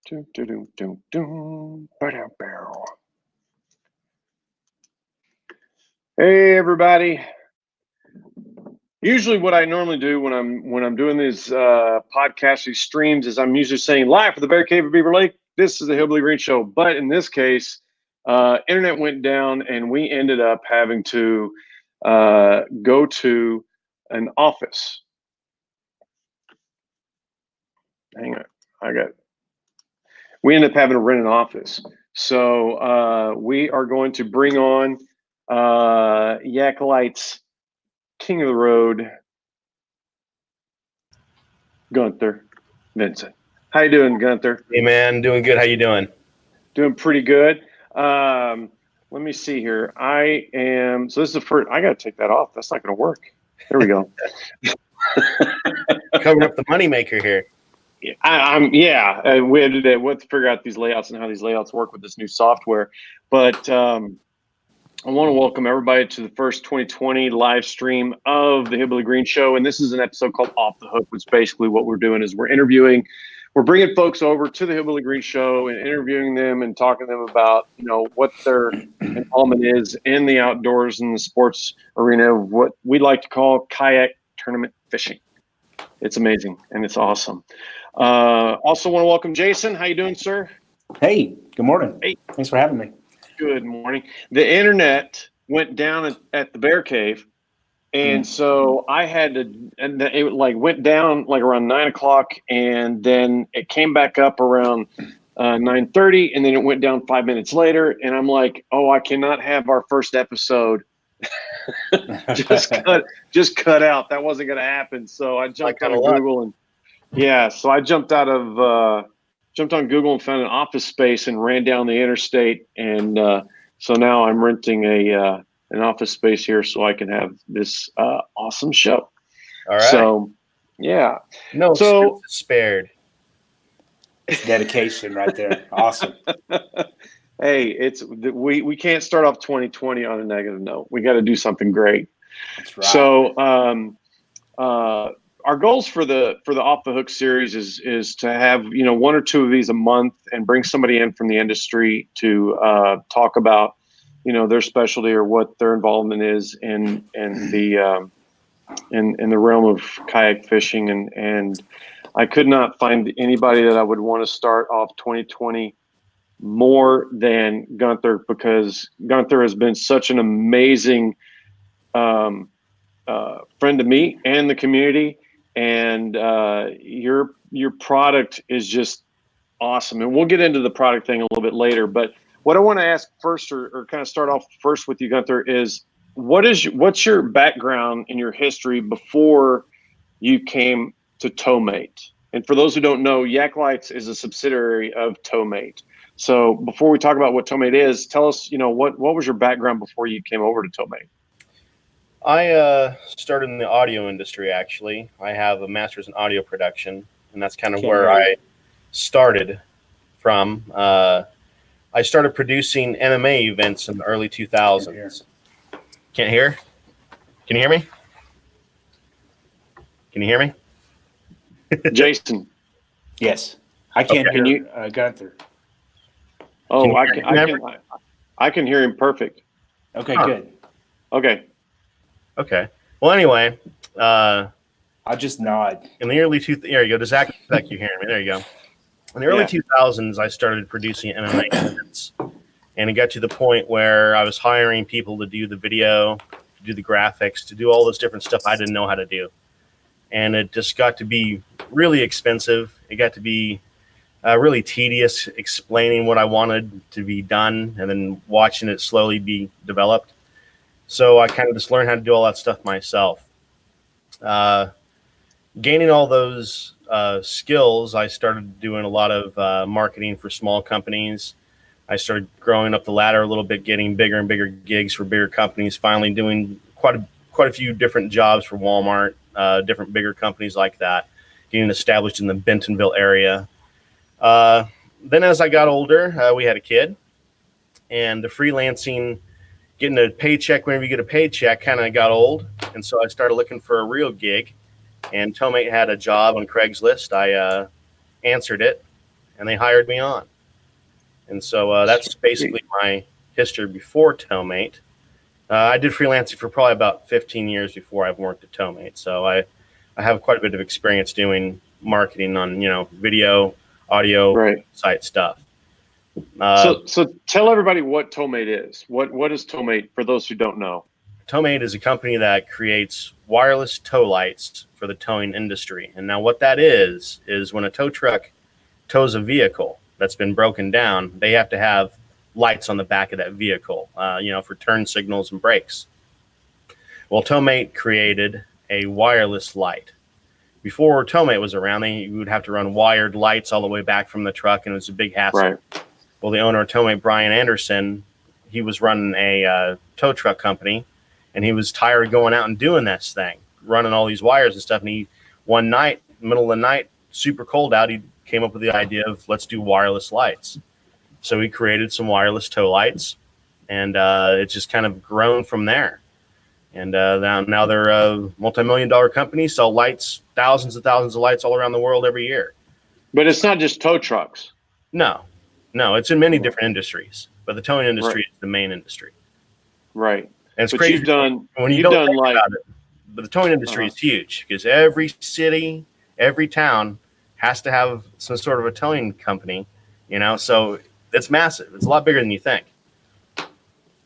Dun, dun, dun, dun, dun. Ba-dum, bow. Hey everybody. Usually what I normally do when I'm doing these podcasts, these streams, is I'm usually saying live from the Bear Cave of Beaver Lake. This is the Hillbilly Green Show. But in this case, internet went down and we ended up having to go to an office. Hang on, we ended up having to rent an office. So we are going to bring on Yak Lights, King of the Road, Gunther Vinson. How you doing, Gunther? Hey man, doing good. How you doing? Doing pretty good. Let me see here. I am. So this is the first. I got to take that off. That's not going to work. There we go. Covering up the moneymaker here. Yeah. We had to figure out these layouts and how these layouts work with this new software. But I want to welcome everybody to the first 2020 live stream of the Hillbilly Green Show. And this is an episode called Off the Hook, which basically what we're doing is we're bringing folks over to the Hillbilly Green Show and interviewing them and talking to them about, what their involvement is in the outdoors and the sports arena, what we like to call kayak tournament fishing. It's amazing and it's awesome. Also want to welcome Jason. How you doing, sir? Hey, good morning. Hey. Thanks for having me. Good morning. The internet went down at the Bear Cave, and so I had to, and it went down around 9 o'clock, and then it came back up around 9:30, and then it went down 5 minutes later, and I'm like, oh, I cannot have our first episode just cut out. That wasn't going to happen. So I jumped out of Google so I jumped on Google and found an office space and ran down the interstate. And so now I'm renting an office space here so I can have this awesome show. All right. So, yeah. No expenses spared. It's dedication right there. Awesome. Hey, we can't start off 2020 on a negative note. We got to do something great. That's right. So, our goals for the Off the Hook series is to have one or two of these a month and bring somebody in from the industry to talk about their specialty or what their involvement is in the realm of kayak fishing, and I could not find anybody that I would want to start off 2020 more than Gunther, because Gunther has been such an amazing friend to me and the community. And your product is just awesome. And we'll get into the product thing a little bit later. But what I want to ask first, or kind of start off first with you, Gunther, is what's your background in your history before you came to Towmate? And for those who don't know, Yak Lights is a subsidiary of Towmate. So before we talk about what Towmate is, tell us, what was your background before you came over to Towmate? I started in the audio industry, actually. I have a master's in audio production, and that's kind of where I started from. I started producing MMA events in the early 2000s. Can't hear? Can you hear me? Can you hear me? Jason. Yes. I can't hear Gunther. Oh, I can hear him perfect. Okay, good. Okay. Okay. Well, anyway, I'll just nod. In the early there you go. Does Zach you hearing me? There you go. In the early 2000s, I started producing MMA events, and it got to the point where I was hiring people to do the video, to do the graphics, to do all this different stuff I didn't know how to do, and it just got to be really expensive. It got to be really tedious explaining what I wanted to be done, and then watching it slowly be developed. So I kind of just learned how to do all that stuff myself. Gaining all those skills, I started doing a lot of marketing for small companies. I started growing up the ladder a little bit, getting bigger and bigger gigs for bigger companies, finally doing quite a few different jobs for Walmart, different bigger companies like that, getting established in the Bentonville area. Then as I got older, we had a kid, and the freelancing, getting a paycheck whenever you get a paycheck, kind of got old. And so I started looking for a real gig, and Towmate had a job on Craigslist. I answered it, and they hired me on. And so that's basically my history before Towmate. I did freelancing for probably about 15 years before I've worked at Towmate. So I have quite a bit of experience doing marketing on, video, audio, site stuff. So tell everybody what Towmate is. What is Towmate for those who don't know? Towmate is a company that creates wireless tow lights for the towing industry. And now what that is when a tow truck tows a vehicle that's been broken down, they have to have lights on the back of that vehicle, for turn signals and brakes. Well, Towmate created a wireless light. Before Towmate was around, you would have to run wired lights all the way back from the truck, and it was a big hassle. Right. Well, the owner of Towmate, Brian Anderson, he was running a tow truck company, and he was tired of going out and doing this thing, running all these wires and stuff. And he, one night, middle of the night, super cold out, he came up with the idea of let's do wireless lights. So he created some wireless tow lights, and it's just kind of grown from there. And now they're a multi-million-dollar company, sell lights, thousands and thousands of lights all around the world every year. But it's not just tow trucks. No, it's in many different industries, but the towing industry is the main industry. Right. And it's but crazy you've done when you don't think about it. But the towing industry is huge because every city, every town has to have some sort of a towing company, so it's massive. It's a lot bigger than you think.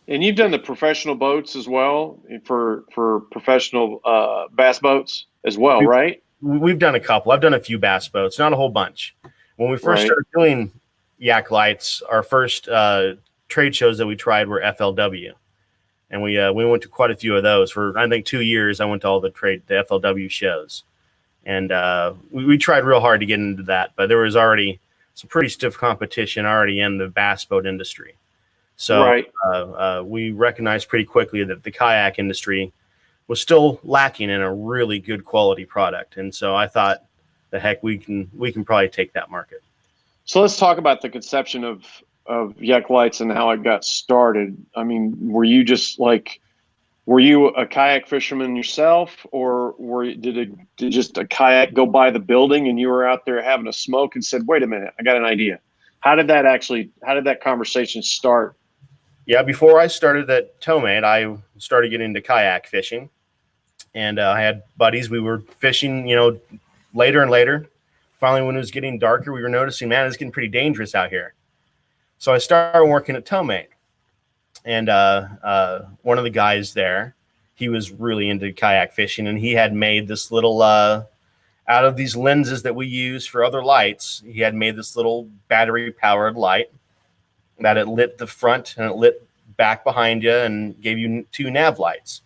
And you've done the professional boats as well for professional bass boats as well, right? We've done a couple. I've done a few bass boats, not a whole bunch. When we first started doing Yak Lights, our first trade shows that we tried were FLW. And we went to quite a few of those. For, I think, 2 years, I went to all the FLW shows. And we tried real hard to get into that. But there was already some pretty stiff competition already in the bass boat industry. So we recognized pretty quickly that the kayak industry was still lacking in a really good quality product. And so I thought, the heck, we can probably take that market. So let's talk about the conception of Yak Lights and how it got started. I mean, were you a kayak fisherman yourself, or did just a kayak go by the building and you were out there having a smoke and said, wait a minute, I got an idea? How did that conversation start? Yeah, before I started at Towmate, I started getting into kayak fishing, and I had buddies. We were fishing, later and later. Finally, when it was getting darker, we were noticing, man, it's getting pretty dangerous out here. So I started working at Towmate, and one of the guys there, he was really into kayak fishing, and he had made this little, out of these lenses that we use for other lights, he had made this little battery-powered light that it lit the front and it lit back behind you and gave you 2 nav lights.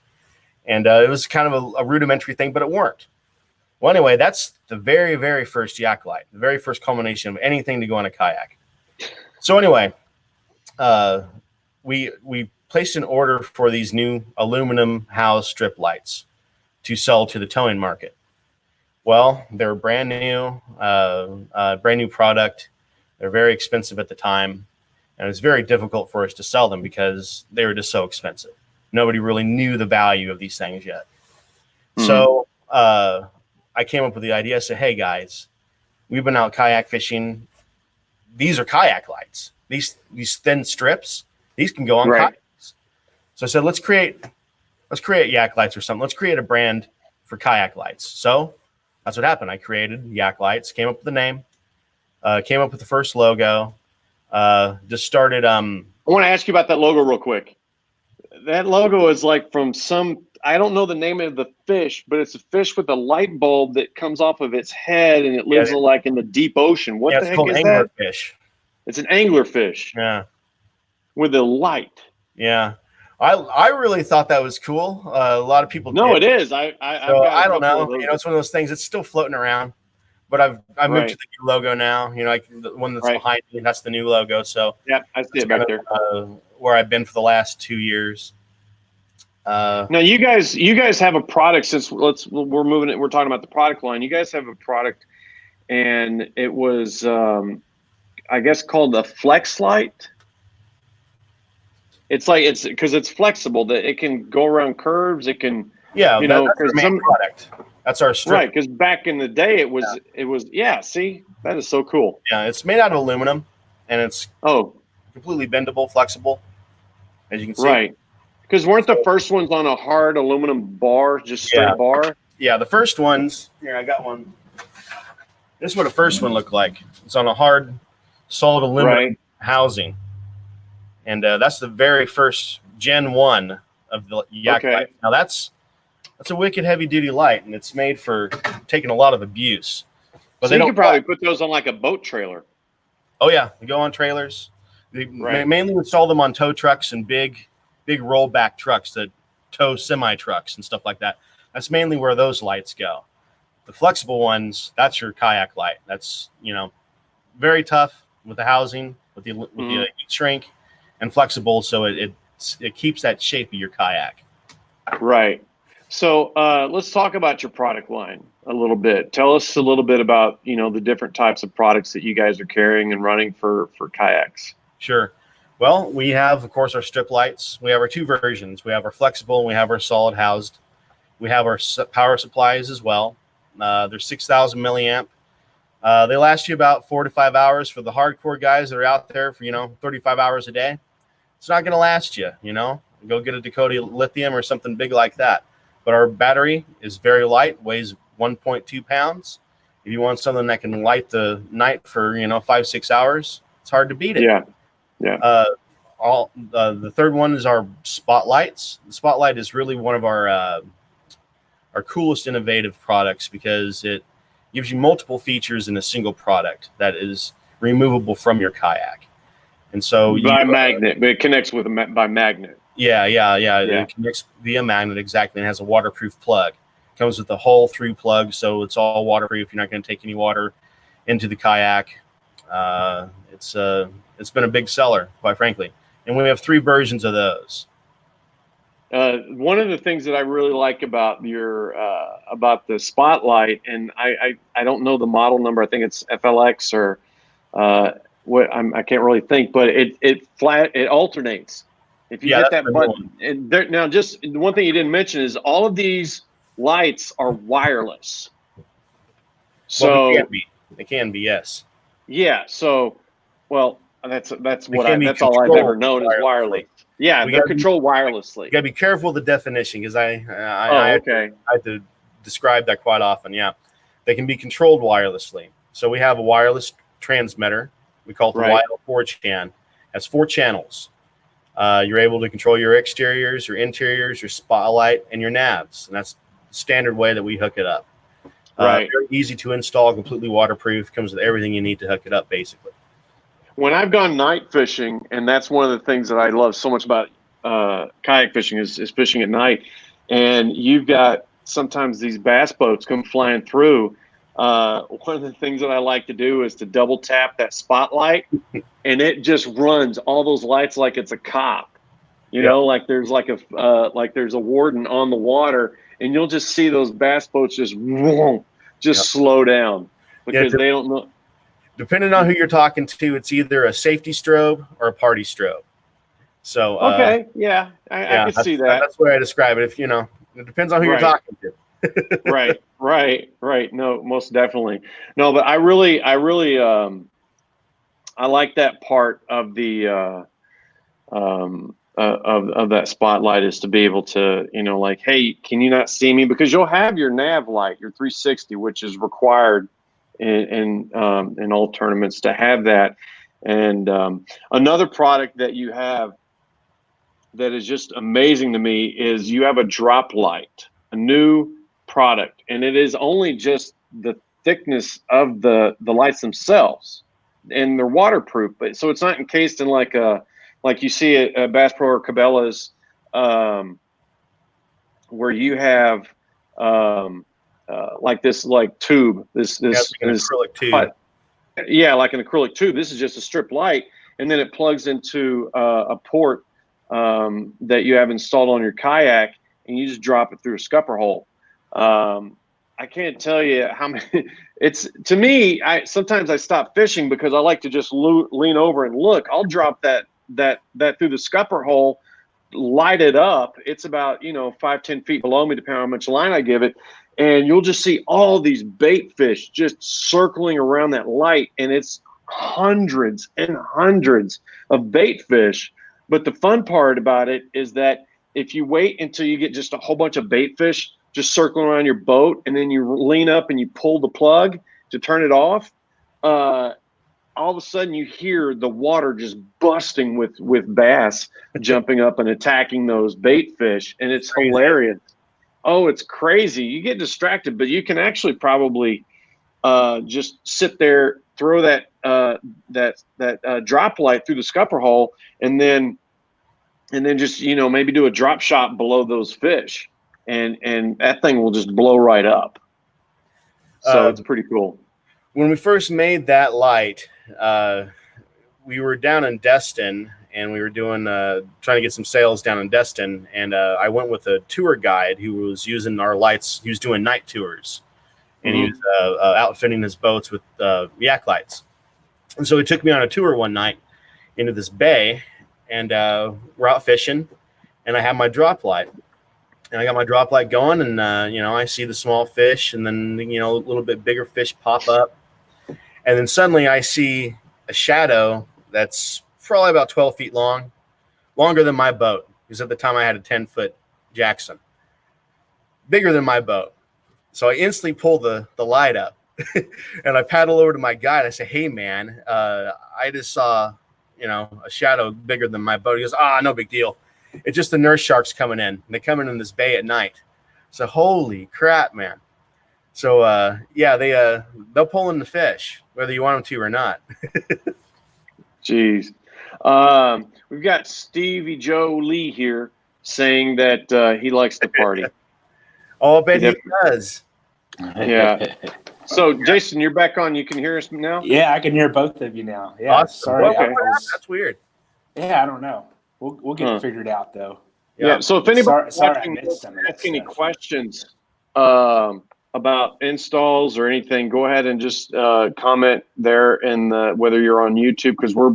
And it was kind of a rudimentary thing, but it worked. Well, anyway, that's the very, very first Yak Light, the very first culmination of anything to go on a kayak. So anyway, we placed an order for these new aluminum house strip lights to sell to the towing market. Well, they're brand new product. They're very expensive at the time. And it was very difficult for us to sell them because they were just so expensive. Nobody really knew the value of these things yet. Mm-hmm. So I came up with the idea. I said, hey, guys, we've been out kayak fishing. These are kayak lights. These thin strips, these can go on kayaks. So I said, let's create Yak Lights or something. Let's create a brand for kayak lights. So that's what happened. I created Yak Lights, came up with the name, came up with the first logo. Just started. I want to ask you about that logo real quick. That logo is like from I don't know the name of the fish, but it's a fish with a light bulb that comes off of its head, and it lives like in the deep ocean. What the heck is that? Fish. It's an anglerfish. Yeah. With a light. Yeah. I really thought that was cool. A lot of people. No, did. It is. I don't know. It's one of those things. It's still floating around. But I've moved to the new logo now. Like the one that's behind me, that's the new logo. So yeah, I see it back there. Where I've been for the last 2 years. Now you guys have a product. Since we're moving it. We're talking about the product line. You guys have a product, and it was I guess called a Flex Light. It's because it's flexible, that it can go around curves. It can that's the main product. That's our strip. Right, because back in the day, it was yeah. See, that is so cool. Yeah, it's made out of aluminum, and it's completely bendable, flexible, as you can see. Right, because weren't the first ones on a hard aluminum bar, just straight bar? Yeah, the first ones. Here, I got one. This is what the first one looked like. It's on a hard, solid aluminum housing, and that's the very first Gen 1 of the Yak Light. Now that's a wicked heavy duty light, and it's made for taking a lot of abuse. But so you could probably put those on like a boat trailer. Oh yeah, they go on trailers. They mainly install them on tow trucks and big rollback trucks that tow semi trucks and stuff like that. That's mainly where those lights go. The flexible ones, that's your kayak light. That's, very tough with the housing, with the heat shrink, and flexible, so it keeps that shape of your kayak. Right. So let's talk about your product line a little bit. Tell us a little bit about, the different types of products that you guys are carrying and running for kayaks. Sure. Well, we have, of course, our strip lights. We have our two versions. We have our flexible and we have our solid housed. We have our power supplies as well. They're 6,000 milliamp. They last you about 4 to 5 hours for the hardcore guys that are out there for, 35 hours a day. It's not going to last you, Go get a Dakota lithium or something big like that. But our battery is very light, weighs 1.2 pounds. If you want something that can light the night for, 5-6 hours, it's hard to beat it. Yeah. Yeah. The third one is our spotlights. The spotlight is really one of our coolest innovative products because it gives you multiple features in a single product that is removable from your kayak. And so by magnet, but it connects by magnet. Yeah. It connects via magnet, exactly, and has a waterproof plug. It comes with a hole through plug, so it's all waterproof. You're not going to take any water into the kayak. It's been a big seller, quite frankly. And we have 3 versions of those. One of the things that I really like about about the spotlight, and I don't know the model number. I think it's FLX or I can't really think, but it alternates. If you hit that button, now just the one thing you didn't mention is all of these lights are wireless. So they can be, yes. Yeah. So, that's all I've ever known is wireless. Yeah, they're controlled wirelessly. You gotta be careful with the definition because I had to describe that quite often. Yeah, they can be controlled wirelessly. So we have a wireless transmitter. We call it the YL4 It has 4 channels. You're able to control your exteriors, your interiors, your spotlight, and your navs, and that's the standard way that we hook it up. Very easy to install, completely waterproof. Comes with everything you need to hook it up, basically. When I've gone night fishing, and that's one of the things that I love so much about kayak fishing is fishing at night, and you've got sometimes these bass boats come flying through. One of the things that I like to do is to double tap that spotlight, and it just runs all those lights like it's a cop. Like there's there's a warden on the water, and you'll just see those bass boats just slow down because they don't know. Depending on who you're talking to, it's either a safety strobe or a party strobe. So I can see that. That's the way I describe it. If it depends on who you're talking to. Right. No, most definitely. No, but I really I like that part of the of that spotlight is to be able to, hey, can you not see me? Because you'll have your nav light, your 360, which is required in all tournaments to have that. And another product that you have that is just amazing to me is you have a drop light, a new product, and it is only just the thickness of the lights themselves, and they're waterproof, but so it's not encased in like you see at Bass Pro or Cabela's, where you have like this tube, this acrylic tube. Yeah, like an acrylic tube. This is just a strip light, and then it plugs into a port that you have installed on your kayak, and you just drop it through a scupper hole. I can't tell you how many. It's to me. Sometimes I stop fishing because I like to just lean over and look. I'll drop that through the scupper hole, light it up. It's about 5-10 feet below me, depending on how much line I give it, and you'll just see all these bait fish just circling around that light, and it's hundreds and hundreds of bait fish. But the fun part about it is that if you wait until you get just a whole bunch of bait fish just circling around your boat, and then you lean up and you pull the plug to turn it off, all of a sudden you hear the water just busting with bass jumping up and attacking those bait fish, and it's hilarious. Oh, it's crazy. You get distracted, but you can actually probably just sit there, throw that drop light through the scupper hole, and then just, you know, maybe do a drop shot below those fish, and that thing will just blow right up. So it's pretty cool. When we first made that light, we were down in Destin, and we were doing trying to get some sales down in Destin, and I went with a tour guide who was using our lights. He was doing night tours, and he was outfitting his boats with Yak Lights. And so he took me on a tour one night into this bay, and we're out fishing, and I have my drop light. And I got my drop light going, and, you know, I see the small fish, and then, you know, a little bit bigger fish pop up. And then suddenly I see a shadow that's probably about 12 feet long, longer than my boat, because at the time I had a 10-foot Jackson, bigger than my boat. So I instantly pull the light up, and I paddle over to my guide. I say, "Hey, man, I just saw, you know, a shadow bigger than my boat." He goes, "No big deal. It's just the nurse sharks coming in. And they come in this bay at night." So holy crap, man. So yeah, they'll pull in the fish whether you want them to or not. Jeez. We've got Stevie Joe Lee here saying that he likes to party. Oh, I bet he does. Yeah. So Jason, you're back on. You can hear us now? Yeah, I can hear both of you now. Yeah. Awesome. Sorry. Okay. That's weird. Yeah, I don't know. We'll get it figured out though. Yeah. So if anybody sorry watching I missed some of that ask any stuff. questions about installs or anything, go ahead and just comment there in whether you're on YouTube, because we're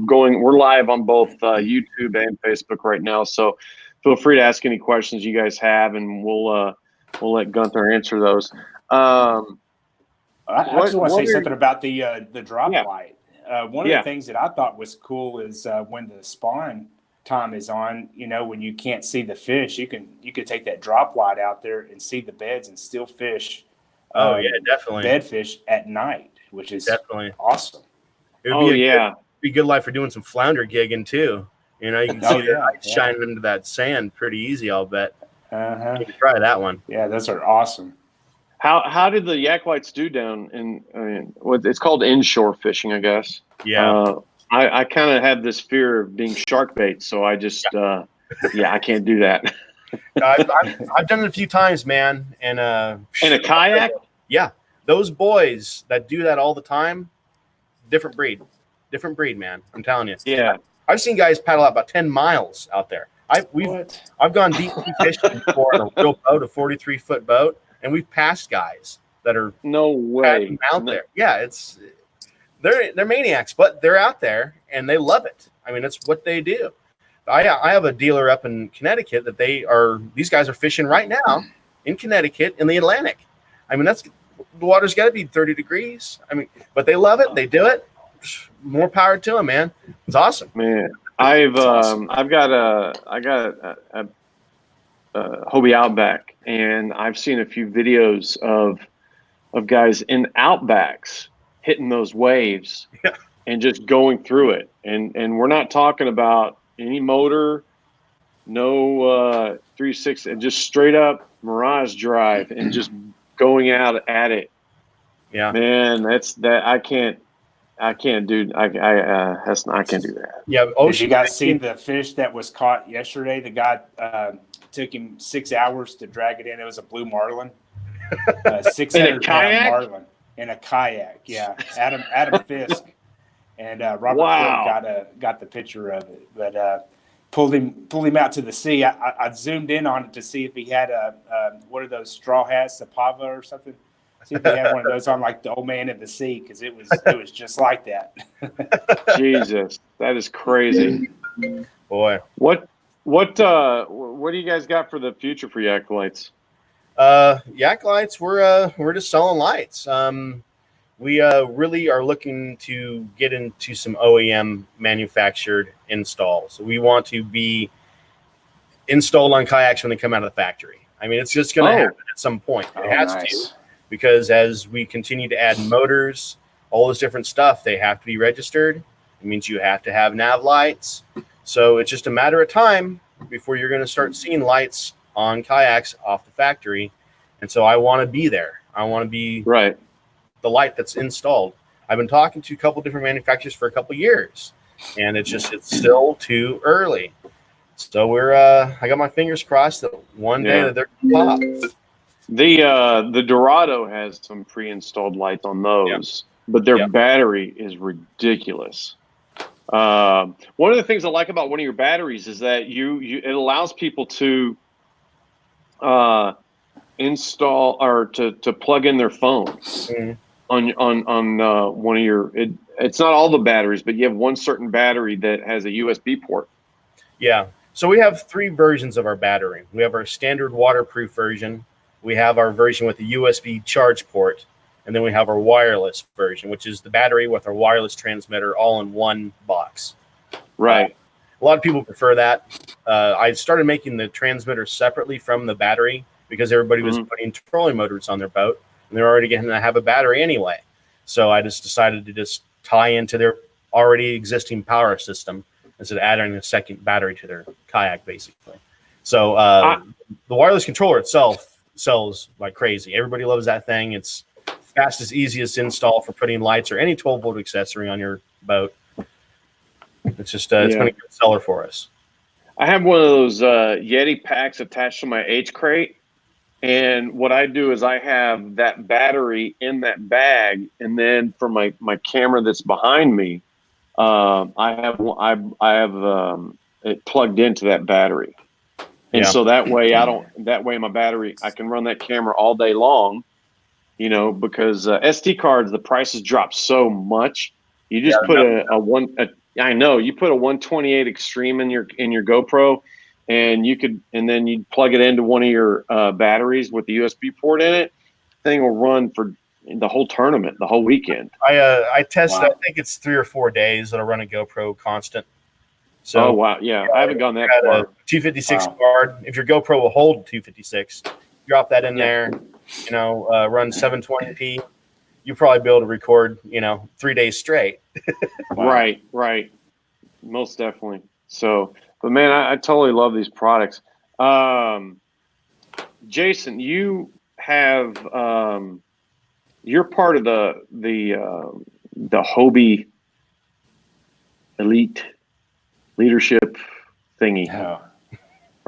live on both YouTube and Facebook right now. So feel free to ask any questions you guys have, and we'll let Gunther answer those. I just want to say something about the drop light. One of the things that I thought was cool is when the spawn time is on, you know, when you can't see the fish, you can take that drop light out there and see the beds and still fish. Oh yeah, definitely. Bed fish at night, which is definitely awesome. It would be a good light for doing some flounder gigging too. You know, you can see the light shining into that sand pretty easy, I'll bet. You can try that one. Yeah, those are awesome. How did the Yak Lights do down in? It's called inshore fishing, I guess. Yeah. I kind of have this fear of being shark bait, so I just I can't do that. I've done it a few times, man. And in a kayak. Yeah, those boys that do that all the time, different breed, man. I'm telling you. Yeah. I've seen guys paddle out about 10 miles out there. I've gone deep sea fishing before on a real boat, a 43-foot boat, and we've passed guys that are no way out there. Yeah, they're maniacs, but they're out there and they love it. I mean, it's what they do. I have a dealer up in Connecticut that these guys are fishing right now in Connecticut in the Atlantic. I mean, the water's got to be 30 degrees. I mean, but they love it. They do it. More power to them, man. It's awesome, man. I got a Hobie Outback, and I've seen a few videos of guys in Outbacks hitting those waves and just going through it. And we're not talking about any motor, no 360, and just straight up Mirage drive and just going out at it. Yeah, man, I can't do that. Yeah. Did you guys see the fish that was caught yesterday? The guy took him 6 hours to drag it in. It was a blue marlin, 600-pound marlin in a kayak. Yeah, Adam Fisk and Robert Ford got the picture of it, but pulled him out to the sea. I zoomed in on it to see if he had what are those straw hats, a pava or something. See if he had one of those on, like the old man in the sea, because it was just like that. Jesus, that is crazy. Boy, what do you guys got for the future for Yak Lights? Yak Lights, we're just selling lights. We really are looking to get into some OEM manufactured installs. We want to be installed on kayaks when they come out of the factory. I mean, it's just going to happen at some point. It has to, because as we continue to add motors, all this different stuff, they have to be registered. It means you have to have nav lights. So it's just a matter of time before you're going to start seeing lights on kayaks off the factory. And so I want to be there. I want to be the light that's installed. I've been talking to a couple different manufacturers for a couple years, and it's still too early. So I got my fingers crossed that one day that they're going to pop. The Dorado has some pre-installed lights on those, but their battery is ridiculous. One of the things I like about one of your batteries is that it allows people to install or to plug in their phone on one of your. It's not all the batteries, but you have one certain battery that has a USB port. Yeah. So we have 3 versions of our battery. We have our standard waterproof version. We have our version with a USB charge port. And then we have our wireless version, which is the battery with our wireless transmitter all in one box. Right. A lot of people prefer that. I started making the transmitter separately from the battery because everybody was putting trolling motors on their boat, and they're already going to have a battery anyway. So I just decided to just tie into their already existing power system instead of adding a second battery to their kayak, basically. So the wireless controller itself sells like crazy. Everybody loves that thing. It's fastest, easiest install for putting lights or any 12-volt accessory on your boat. It's just it's been a good seller for us. I have one of those Yeti packs attached to my H crate, and what I do is I have that battery in that bag, and then for my camera that's behind me, I have it plugged into that battery, and so that way my battery, I can run that camera all day long. You know, because SD cards, the prices drop so much. You just put you put a 128 Extreme in your GoPro, and then you plug it into one of your batteries with the USB port in it. Thing will run for the whole tournament, the whole weekend. I tested. I think it's 3 or 4 days that'll run a GoPro constant. So I haven't gone that far. 256 card. If your GoPro will hold 256, drop that in there. Run 720p. You'll probably be able to record, 3 days straight. Right. Most definitely. So, but man, I totally love these products. Jason, you have, you're part of the Hobie Elite Leadership thingy. Oh.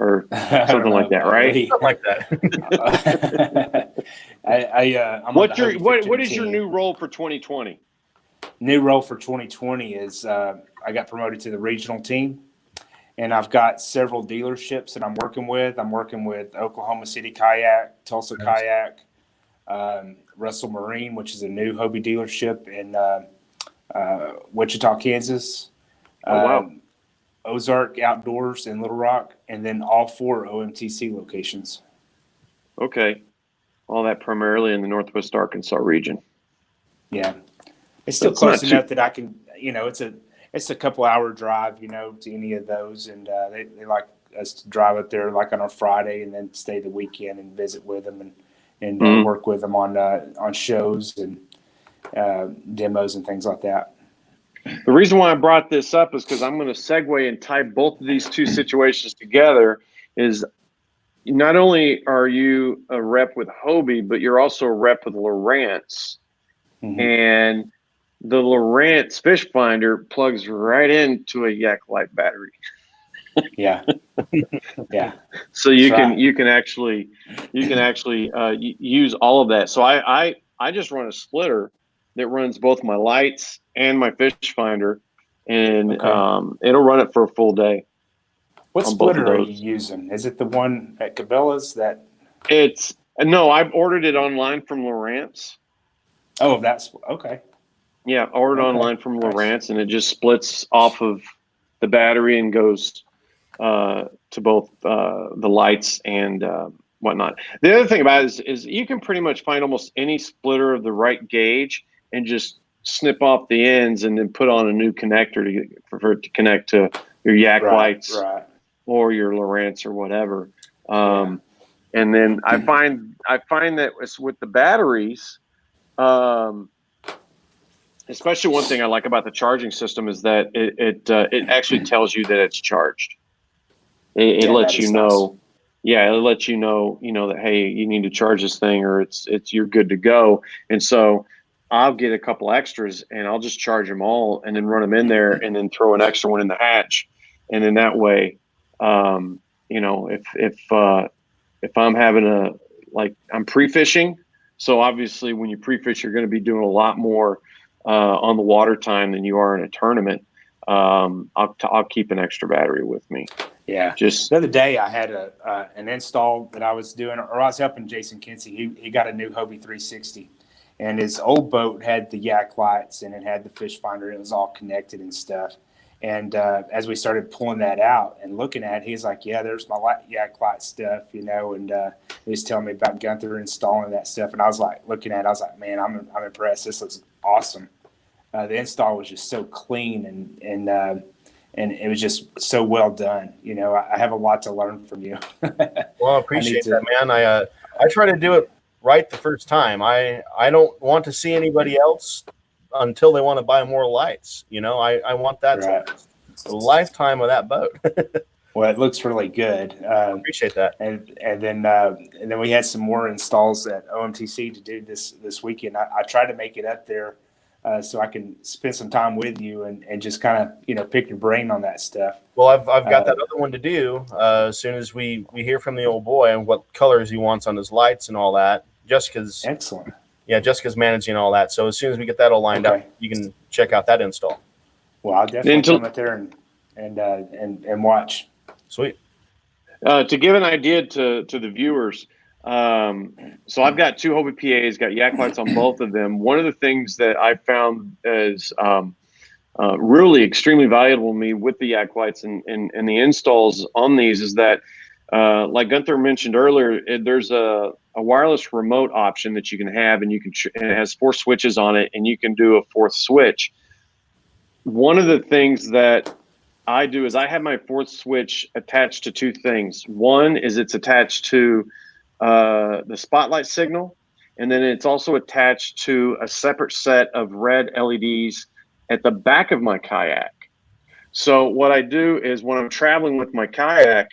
Or something like that, right? Something like that. What is your new role for 2020? New role for 2020 is I got promoted to the regional team, and I've got several dealerships that I'm working with. I'm working with Oklahoma City Kayak, Tulsa Kayak, Russell Marine, which is a new Hobie dealership in Wichita, Kansas. Oh, wow. Ozark Outdoors in Little Rock, and then all 4 OMTC locations. Okay. All that primarily in the Northwest Arkansas region. Yeah. It's still close enough that I can, it's a couple hour drive, to any of those. And they like us to drive up there like on a Friday and then stay the weekend and visit with them and work with them on shows and demos and things like that. The reason why I brought this up is because I'm going to segue and tie both of these two situations together. Is not only are you a rep with Hobie, but you're also a rep with Lowrance. And the Lowrance fish finder plugs right into a Yak Light battery. Yeah. So you can actually use all of that. So I just run a splitter that runs both my lights and my fish finder, and it'll run it for a full day. What splitter are you using? Is it the one at Cabela's that? No, I've ordered it online from Lowrance. Oh, that's okay. Yeah, ordered online from Lowrance, and it just splits off of the battery and goes to both the lights and whatnot. The other thing about it is you can pretty much find almost any splitter of the right gauge and just snip off the ends and then put on a new connector for it to connect to your Yak Lights or your Lowrance or whatever. And then I find that with the batteries, especially one thing I like about the charging system is that it actually tells you that it's charged. It lets you know. Nice. Yeah, it lets you know that, hey, you need to charge this thing or it's you're good to go. And so I'll get a couple extras and I'll just charge them all and then run them in there and then throw an extra one in the hatch. And then that way, if I'm having I'm pre-fishing. So obviously when you pre-fish, you're going to be doing a lot more on the water time than you are in a tournament. I'll keep an extra battery with me. Yeah. Just the other day I had an install that I was doing, or I was helping Jason Kinsey. He got a new Hobie 360 and his old boat had the Yak Lights and it had the fish finder. It was all connected and stuff. And as we started pulling that out and looking at it, he's like, yeah, there's my Yak Light stuff, and he was telling me about Gunther installing that stuff. And I was like, looking at it, I was like, man, I'm impressed. This looks awesome. The install was just so clean and it was just so well done. I have a lot to learn from you. Well, I appreciate that, man. I try to do it right the first time. I don't want to see anybody else until they want to buy more lights. I want that the lifetime of that boat. Well, it looks really good. Appreciate that. And then we had some more installs at OMTC to do this weekend. I tried to make it up there so I can spend some time with you and just kind of pick your brain on that stuff. Well, I've got that other one to do as soon as we hear from the old boy and what colors he wants on his lights and all that. Jessica's excellent. Yeah, Jessica's managing all that. So as soon as we get that all lined up, you can check out that install. Well, I'll definitely come up there and watch. Sweet. To give an idea to the viewers, so I've got two Hobie PAs, got Yak Lights on both of them. One of the things that I found is really extremely valuable to me with the Yak Lights and the installs on these is that, like Gunther mentioned earlier, there's a wireless remote option that you can have, and it has 4 switches on it, and you can do a 4th switch. One of the things that I do is I have my 4th switch attached to 2 things. One is it's attached to the spotlight signal, and then it's also attached to a separate set of red LEDs at the back of my kayak. So what I do is when I'm traveling with my kayak,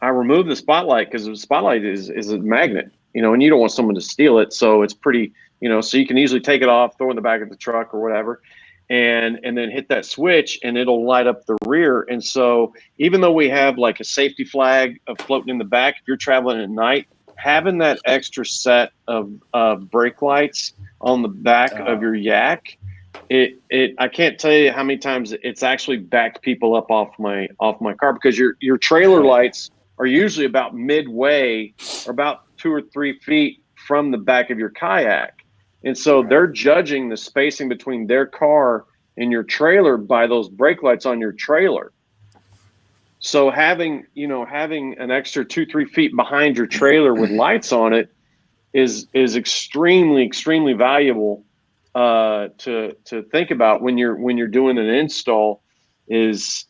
I remove the spotlight because the spotlight is a magnet, and you don't want someone to steal it. So it's pretty, so you can easily take it off, throw it in the back of the truck or whatever, and then hit that switch and it'll light up the rear. And so even though we have like a safety flag floating in the back, if you're traveling at night, having that extra set of brake lights on the back of your Yak, I can't tell you how many times it's actually backed people up off my car, because your trailer lights are usually about midway or about 2 or 3 feet from the back of your kayak. And so they're judging the spacing between their car and your trailer by those brake lights on your trailer. So having an extra 2-3 feet behind your trailer with lights on it is extremely, extremely valuable to think about when you're doing an install. Is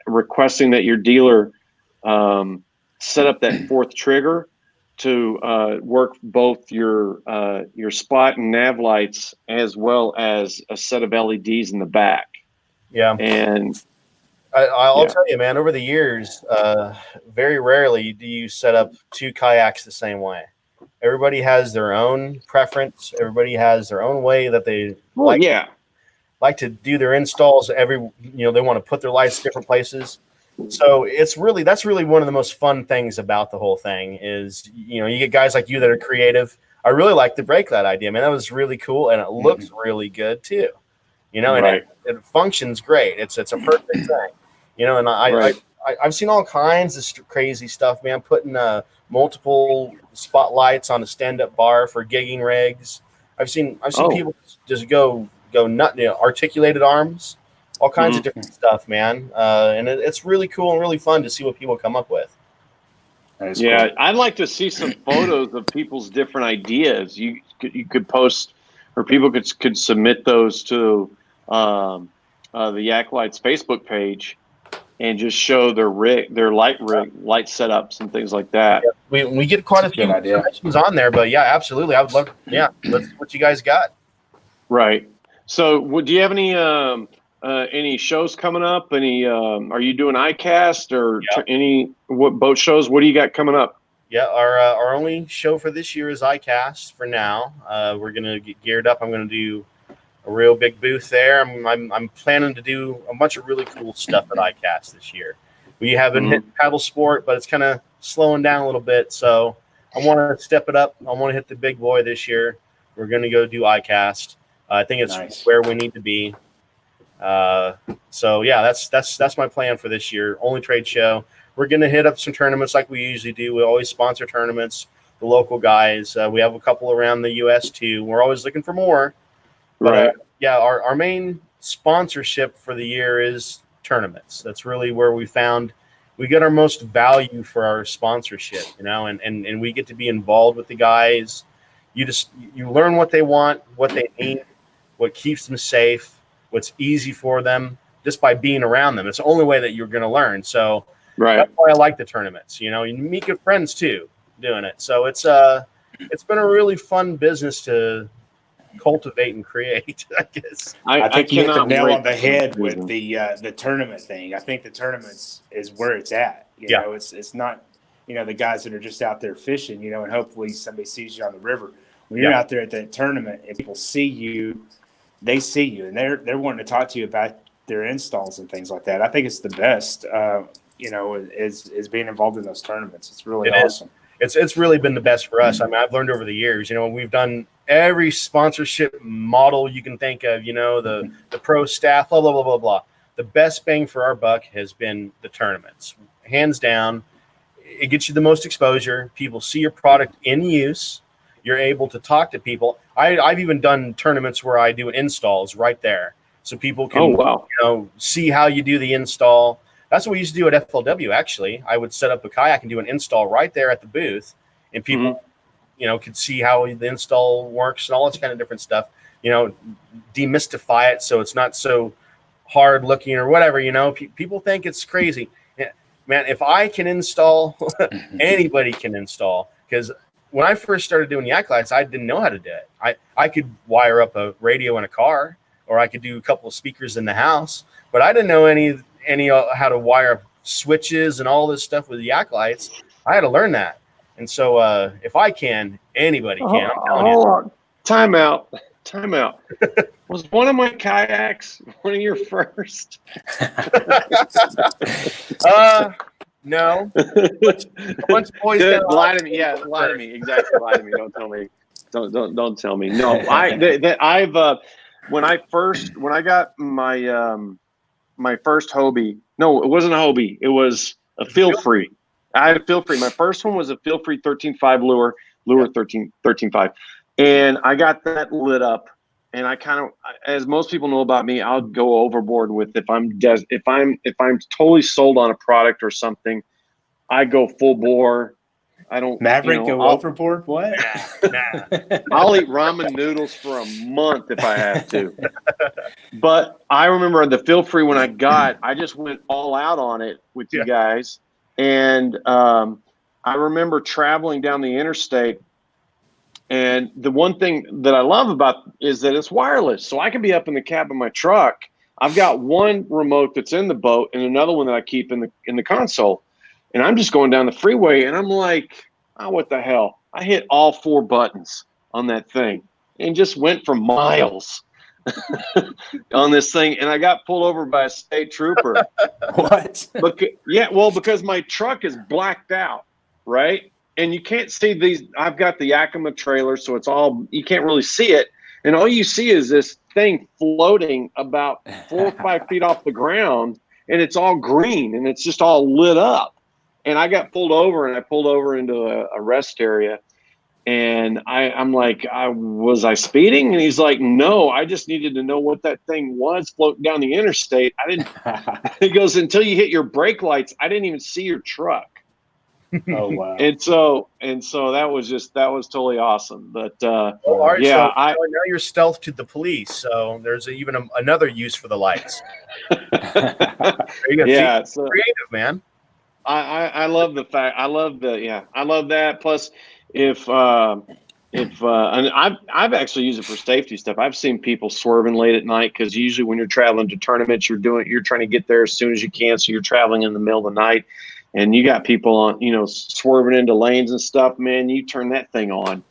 requesting that your dealer set up that 4th trigger to work both your spot and nav lights as well as a set of LEDs in the back. Yeah, and I'll tell you, man, over the years, very rarely do you set up 2 kayaks the same way. Everybody has their own preference. Everybody has their own way that they like to do their installs. They want to put their lights different places. So that's really one of the most fun things about the whole thing is, you get guys like you that are creative. I really like the brake light idea, man. That was really cool. And it looks really good too, and it functions great. It's a perfect thing, and I've seen all kinds of crazy stuff, man, putting multiple spotlights on a stand-up bar for gigging rigs. I've seen people just go nut, articulated arms, all kinds of different stuff, man. And it's really cool and really fun to see what people come up with. Yeah, cool. I'd like to see some photos of people's different ideas. You could post, or people could submit those to the Yak Lights Facebook page, and just show their light setups and things like that. Yeah, we get quite a few questions on there, but yeah, absolutely, I would love. Yeah, let's see what you guys got. Right. So, do you have any shows coming up? Any? Are you doing ICAST or what boat shows? What do you got coming up? Yeah, our only show for this year is ICAST for now. We're gonna get geared up. I'm gonna do a real big booth there. I'm planning to do a bunch of really cool stuff at ICAST this year. We haven't hit paddle sport, but it's kind of slowing down a little bit. So I want to step it up. I want to hit the big boy this year. We're gonna go do ICAST. I think it's where we need to be. So yeah, that's my plan for this year. Only trade show. We're gonna hit up some tournaments like we usually do. We always sponsor tournaments. The local guys. We have a couple around the U.S. too. We're always looking for more. But yeah, our main sponsorship for the year is tournaments. That's really where we found we get our most value for our sponsorship. And we get to be involved with the guys. You learn what they want, what they need, what keeps them safe, what's easy for them, just by being around them. It's the only way that you're going to learn. So that's why I like the tournaments. You meet good friends too doing it. So it's been a really fun business to cultivate and create, I guess. I think you hit the nail on the head with the tournament thing. I think the tournaments is where it's at. You know, it's not, the guys that are just out there fishing, and hopefully somebody sees you on the river. When you're out there at that tournament and people see you, they see you, and they're wanting to talk to you about their installs and things like that. I think it's the best, is being involved in those tournaments. It's really awesome. It's really been the best for us. I mean, I've learned over the years, we've done every sponsorship model you can think of, the pro staff, blah, blah, blah, blah, blah. The best bang for our buck has been the tournaments. Hands down, it gets you the most exposure. People see your product in use. You're able to talk to people. I've even done tournaments where I do installs right there. So people can see how you do the install. That's what we used to do at FLW, actually. I would set up a kayak and do an install right there at the booth, and people, could see how the install works and all this kind of different stuff, demystify it so it's not so hard looking or whatever, people think it's crazy. Man, if I can install, anybody can install. Because when I first started doing Yak Lights, I didn't know how to do it. I could wire up a radio in a car, or I could do a couple of speakers in the house, but I didn't know any how to wire up switches and all this stuff with Yak Lights. I had to learn that. And so if I can, anybody can. I'm telling you. Time out. Was one of my kayaks one of your first? No. A bunch of boys lie to me. Yeah, lie to me. Exactly. Lie to me. Don't tell me. Don't tell me. No, when I got my first Hobie. No, it wasn't a Hobie. It was a feel free. I had a feel free. My first one was a feel free 13.5 lure 13.5, and I got that lit up. And I kind of, as most people know about me, I'll go overboard with if I'm totally sold on a product or something, I go full bore. I don't Maverick go overboard. What? Nah. I'll eat ramen noodles for a month if I have to. But I remember the feel free when I just went all out on it with you guys, and I remember traveling down the interstate. And the one thing that I love about is that it's wireless. So I can be up in the cab of my truck. I've got one remote that's in the boat and another one that I keep in the console. And I'm just going down the freeway and I'm like, oh, what the hell? I hit all 4 buttons on that thing and just went for miles on this thing. And I got pulled over by a state trooper. What? Because my truck is blacked out, right? And you can't see these. I've got the Yakima trailer, so you can't really see it. And all you see is this thing floating about 4 or 5 feet off the ground, and it's all green, and it's just all lit up. And I got pulled over, and I pulled over into a rest area. And I'm like, was I speeding? And he's like, no, I just needed to know what that thing was floating down the interstate. I didn't. He goes, until you hit your brake lights, I didn't even see your truck. Oh wow! And so that was totally awesome. But all right, yeah, so now you're stealth to the police. So there's even another use for the lights. There you go. Yeah, See, creative, man. I love the fact. I love that. Plus, and I've actually used it for safety stuff. I've seen people swerving late at night because usually when you're traveling to tournaments, you're trying to get there as soon as you can. So you're traveling in the middle of the night, and you got people on, swerving into lanes and stuff. Man, you turn that thing on,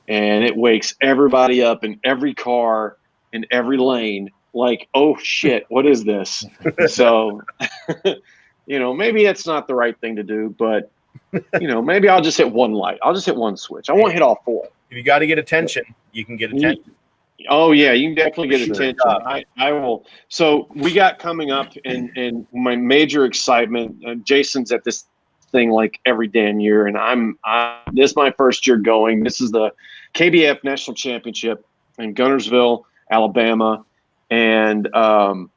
and it wakes everybody up in every car in every lane. Like, oh shit, what is this? So, maybe it's not the right thing to do, but maybe I'll just hit one light. I'll just hit one switch. I won't hit all four. If you got to get attention, you can get attention. Oh yeah, you can definitely get attention. I will. So we got coming up, and my major excitement. Jason's at this thing like every damn year, and this is my first year going. This is the KBF National Championship in Guntersville, Alabama, and I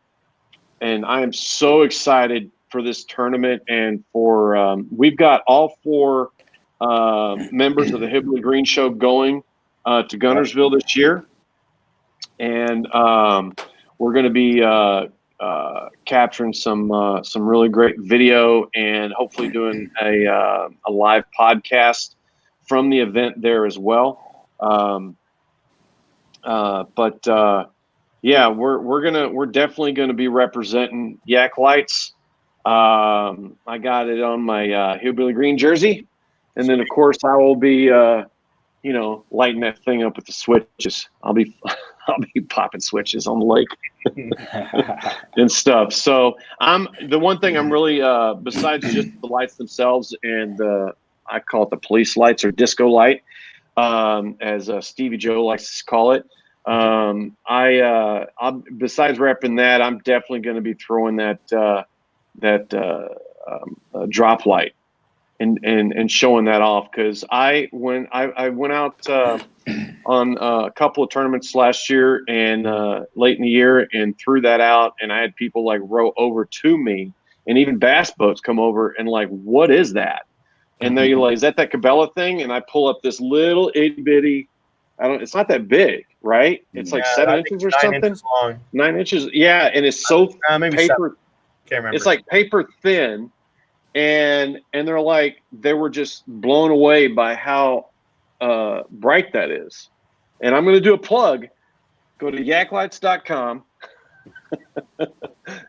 am so excited for this tournament, and for we've got all four members of the Hillbilly Green Show going to Guntersville this year, and we're going to be capturing some really great video, and hopefully doing a live podcast from the event there as well. Yeah, we're definitely gonna be representing Yak Lights. I got it on my Hillbilly Green jersey, and then of course I will be lighting that thing up with the switches. I'll be popping switches on the lake and stuff. So the one thing I'm really besides just the lights themselves, and I call it the police lights or disco light, as Stevie Joe likes to call it. I'm besides repping that, I'm definitely going to be throwing that drop light and showing that off, because I went out on a couple of tournaments last year and late in the year, and threw that out, and I had people like row over to me, and even bass boats come over and like, what is that? And they're like, is that Cabela thing? And I pull up this little itty bitty. It's not that big, right? It's like 7 inches or something. 9 inches long. 9 inches, yeah. And it's so maybe paper. 7. Can't remember. It's like paper thin, and they're like, they were just blown away by how bright that is. And I'm going to do a plug. Go to YakLights.com.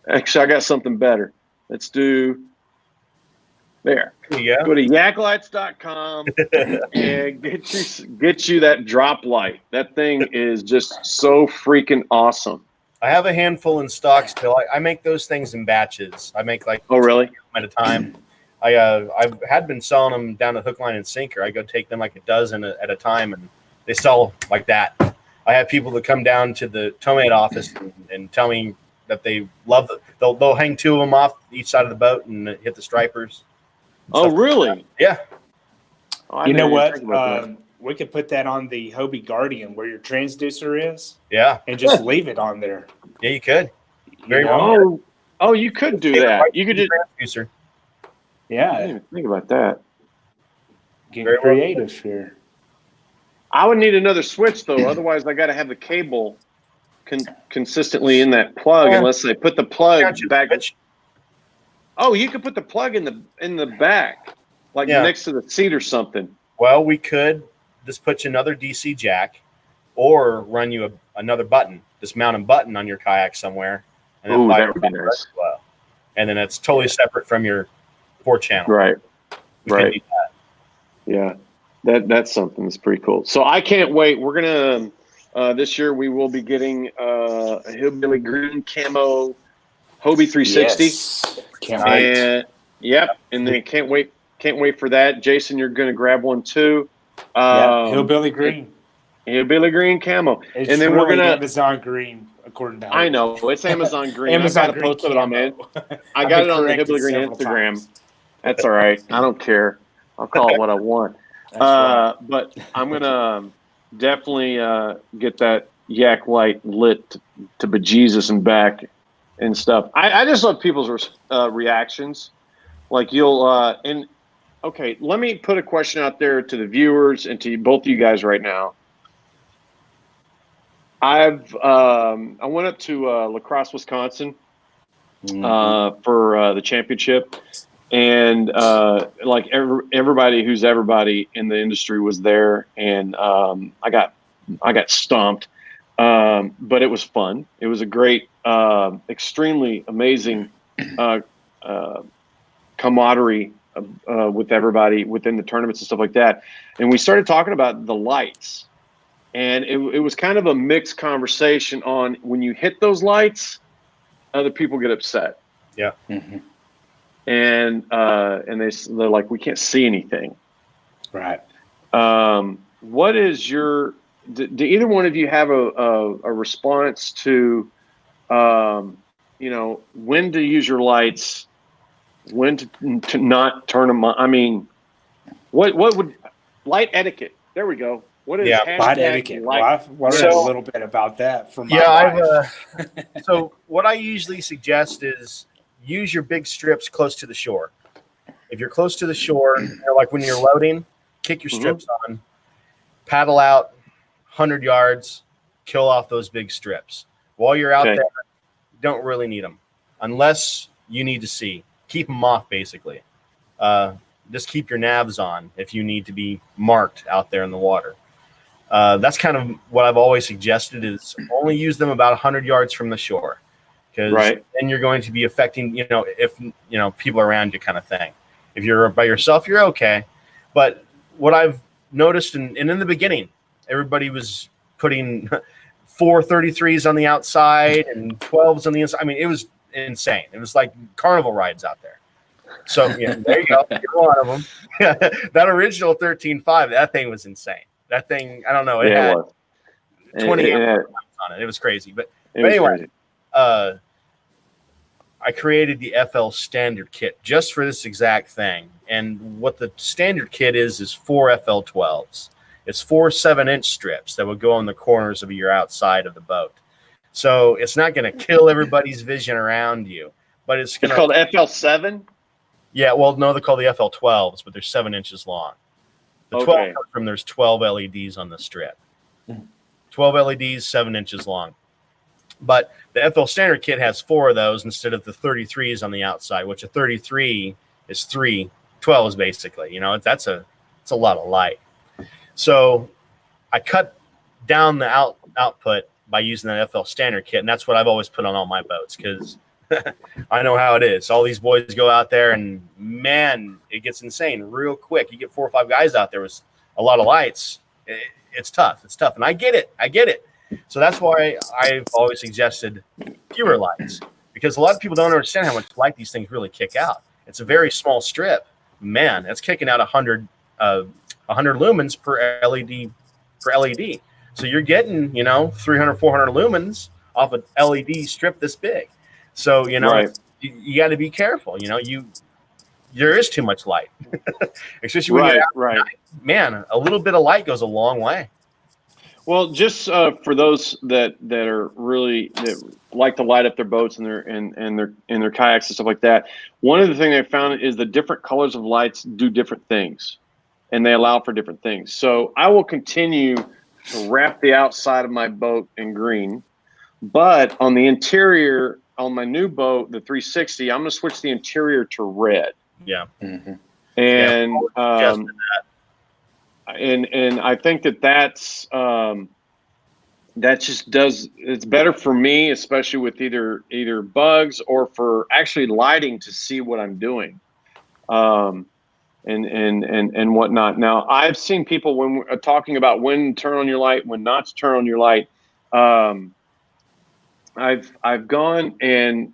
Actually, I got something better. Let's do. There. Yeah. Go to YakLights.com and get you that drop light. That thing is just so freaking awesome. I have a handful in stock still. I make those things in batches. I make like really at a time. I've had been selling them down at Hook, Line, and Sinker. I go take them like a dozen at a time, and they sell like that. I have people that come down to the towmate office and tell me that they love it. They'll hang 2 of them off each side of the boat and hit the stripers. Oh, really? Yeah. Oh, you know what? We could put that on the Hobie Guardian where your transducer is. Yeah. And just leave it on there. Yeah, you could. Very well. Oh, you could do that. You could just transducer. Yeah. I didn't even think about that. Getting creative here. I would need another switch though. Otherwise, I got to have the cable consistently in that plug, unless they put the plug back. Oh, you could put the plug in the back, like next to the seat or something. Well, we could just put you another DC jack, or run you another button, just mount a button on your kayak somewhere, and then that would be nice. And then it's totally separate from your 4-channel. Right. Right. Yeah, that's something that's pretty cool. So I can't wait. We're gonna this year we will be getting a Hillbilly Green camo Hobie 360. Yes. Can't wait. Yep. And then can't wait for that. Jason, you're going to grab one too. Hillbilly Green. Hillbilly Green camo. It's and then really we're going to Amazon Green, according to I know. It's Amazon Green. Amazon I got a post of it on man. I I've got been it on the corrected Hillbilly Green several Instagram. times. That's all right. I don't care. I'll call it what I want. Right. But I'm going to definitely get that Yak light lit to bejesus and back and stuff. I just love people's reactions. Like you'll and Okay, let me put a question out there to the viewers and to both of you guys right now. I went up to La Crosse, Wisconsin for the championship, and like everybody who's everybody in the industry was there, and I got stomped, but it was fun. It was a great, extremely amazing camaraderie with everybody within the tournaments and stuff like that. And we started talking about the lights, and it was kind of a mixed conversation on when you hit those lights, other people get upset. Yeah. Mm-hmm. And they're like, we can't see anything. Right. What is your, do either one of you have a response to, you know, when to use your lights, when to not turn them on? I mean, what would light etiquette? There we go. What is light etiquette? Well, I've learned a little bit about that from my wife. So what I usually suggest is use your big strips close to the shore. If you're close to the shore, you know, like when you're loading, kick your strips on, paddle out 100 yards, kill off those big strips. While you're out there, you don't really need them unless you need to see. Keep them off, basically. Just keep your navs on if you need to be marked out there in the water. That's kind of what I've always suggested, is only use them about 100 yards from the shore, because then you're going to be affecting, you know, if, you know, people around you kind of thing. If you're by yourself, you're okay. But what I've noticed, and in the beginning, everybody was putting 4 33s on the outside and 12s on the inside. I mean, it was insane. It was like carnival rides out there. So yeah, there you go. You're one of them. That original 13.5, that thing was insane. That thing, I don't know. It had 20 on it. It was crazy. But anyway, I created the FL standard kit just for this exact thing. And what the standard kit is 4 FL12s. It's 4 7-inch strips that would go on the corners of your outside of the boat. So it's not going to kill everybody's vision around you, but it's going to. It's called FL7? Yeah, well, no, they're called the FL12s, but they're 7 inches long. The 12 comes from, there's 12 LEDs on the strip. 12 LEDs, 7 inches long. But the FL standard kit has 4 of those instead of the 33s on the outside, which a 33 is 3 12s basically. You know, it's a lot of light. So I cut down the output by using that FL standard kit, and that's what I've always put on all my boats, because I know how it is. All these boys go out there, and man, it gets insane real quick. You get 4 or 5 guys out there with a lot of lights. It's tough. It's tough, and I get it. So that's why I've always suggested fewer lights, because a lot of people don't understand how much light these things really kick out. It's a very small strip. Man, that's kicking out 100 lumens per LED. So you're getting, you know, 300, 400 lumens off an LED strip this big. So, you know, you got to be careful. You know, there is too much light, especially when you're out at night. Man, a little bit of light goes a long way. Well, just for those that are really that like to light up their boats and their kayaks and stuff like that, one of the things I found is the different colors of lights do different things, and they allow for different things. So I will continue to wrap the outside of my boat in green, but on the interior, on my new boat, the 360, I'm going to switch the interior to red. Yeah. Mm-hmm. And and I think that's that just does, it's better for me, especially with either bugs or for actually lighting to see what I'm doing. And whatnot. Now, I've seen people when we're talking about when to turn on your light, when not to turn on your light. I've gone and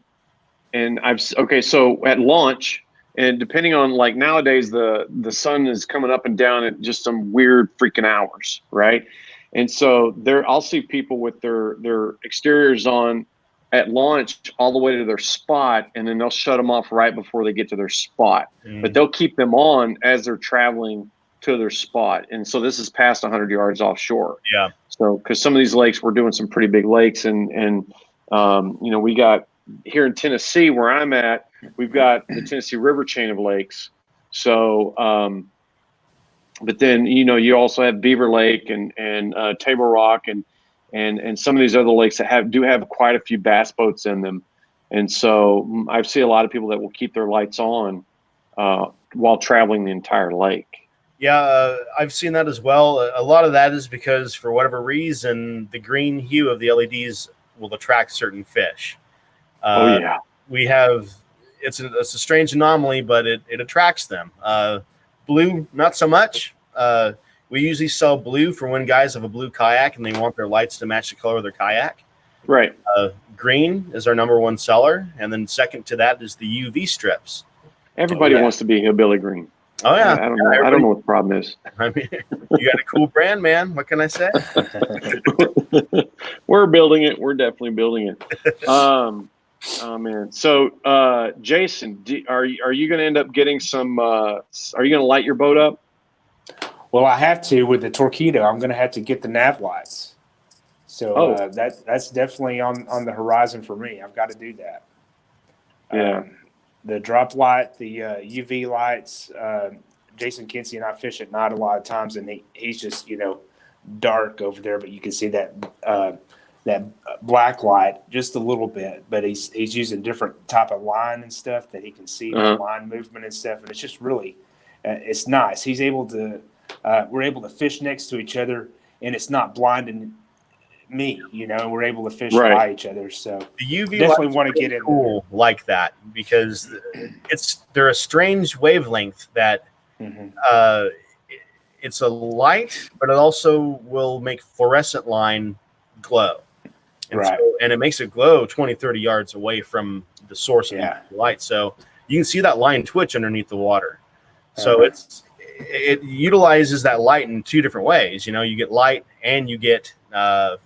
so at launch, and depending on, like, nowadays the sun is coming up and down at just some weird freaking hours, right? And so I'll see people with their exteriors on at launch all the way to their spot, and then they'll shut them off right before they get to their spot. But they'll keep them on as they're traveling to their spot. And so this is past 100 yards offshore. Yeah. So, because some of these lakes, we're doing some pretty big lakes, and you know, we got here in Tennessee where I'm at, we've got the Tennessee River chain of lakes. So, but then, you also have Beaver Lake and Table Rock and some of these other lakes that do have quite a few bass boats in them. And so I see a lot of people that will keep their lights on while traveling the entire lake. Yeah, I've seen that as well. A lot of that is because, for whatever reason, the green hue of the LEDs will attract certain fish. Oh yeah, we have it's a strange anomaly, but it attracts them. Blue, not so much. We usually sell blue for when guys have a blue kayak and they want their lights to match the color of their kayak. Right. Green is our number one seller, and then second to that is the UV strips. Everybody wants to be Hillbilly Green. Oh yeah, I don't know. I don't know what the problem is. I mean, you got a cool brand, man. What can I say? We're building it. We're definitely building it. Oh man. So, Jason, are you going to end up getting some? Are you going to light your boat up? Well, I have to with the Torpedo. I'm going to have to get the nav lights. So that's definitely on the horizon for me. I've got to do that. Yeah. The drop light, the UV lights. Jason Kinsey and I fish at night a lot of times, and he's just dark over there, but you can see that black light just a little bit. But he's using different type of line and stuff that he can see the line movement and stuff, and it's just really it's nice. He's able to we're able to fish next to each other, and it's not blinding me, we're able to fish by each other. So the UV definitely want to get in cool there. Like that, because they're a strange wavelength that it's a light, but it also will make fluorescent line glow. And it makes it glow 20, 30 yards away from the source of the light. So you can see that line twitch underneath the water. So it utilizes that light in two different ways. You get light and you get a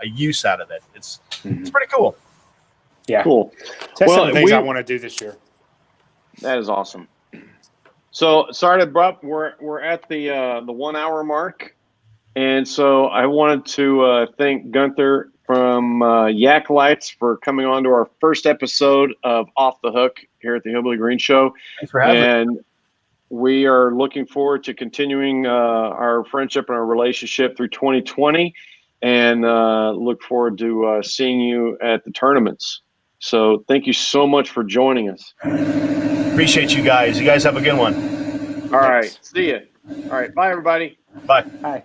use out of it. It's pretty cool. Yeah, cool. That's some of the things I want to do this year. That is awesome. So sorry to interrupt. We're at the 1 hour mark, and so I wanted to thank Gunther from Yak Lights for coming on to our first episode of Off the Hook here at the Hillbilly Green Show. Thanks for having me. We are looking forward to continuing our friendship and our relationship through 2020, and look forward to seeing you at the tournaments. So thank you so much for joining us. Appreciate you guys. You guys have a good one. All right. See ya. All right. Bye, everybody. Bye. Bye.